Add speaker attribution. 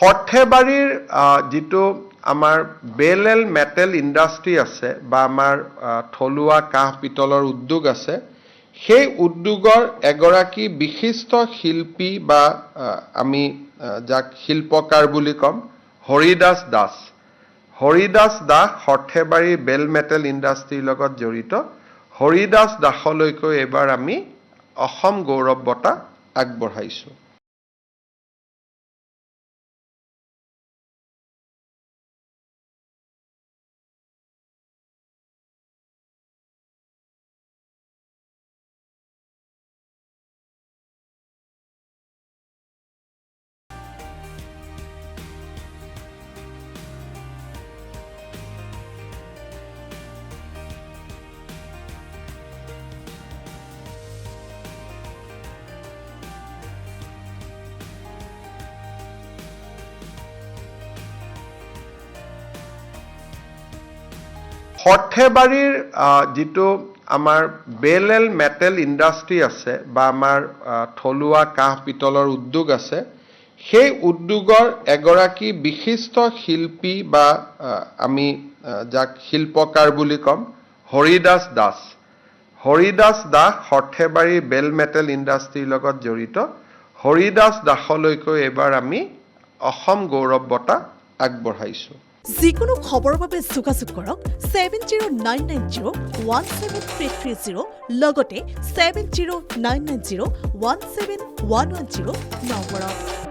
Speaker 1: সৰ্থেবাৰীৰ যিটো আমাৰ বেল L metal industry আছে বা আমাৰ থলুৱা কাঁহ পিতলৰ উদ্যোগ আছে, সেই উদ্যোগৰ এগৰাকী বিশিষ্ট শিল্পী বা আমি যাক শিল্পকাৰ বুলি ক'ম, হৰিদাস দাস। হৰিদাস দাস সৰ্থেবাৰী বেল মেটেল ইণ্ডাষ্ট্ৰীৰ লগত জড়িত। হৰিদাস দাসলৈকৈ এইবাৰ আমি অসম গৌৰৱ বঁটা আগবঢ়াইছোঁ। সৰ্থেবাৰীৰ যিটো আমাৰ বেল এল মেটেল ইণ্ডাষ্ট্ৰী আছে বা আমাৰ থলুৱা কাঁহ পিতলৰ উদ্যোগ আছে, সেই উদ্যোগৰ এগৰাকী বিশিষ্ট শিল্পী বা আমি যাক শিল্পকাৰ বুলি ক'ম, হৰিদাস দাস। হৰিদাস দাস সৰ্থেবাৰী বেল মেটেল ইণ্ডাষ্ট্ৰীৰ লগত জড়িত। হৰিদাস দাসলৈকৈ এইবাৰ আমি অসম গৌৰৱ বঁটা আগবঢ়াইছোঁ।
Speaker 2: যিকোনো খবৰৰ বাবে যোগাযোগ কৰক 7099017330 লগতে 7099017110 নম্বৰত।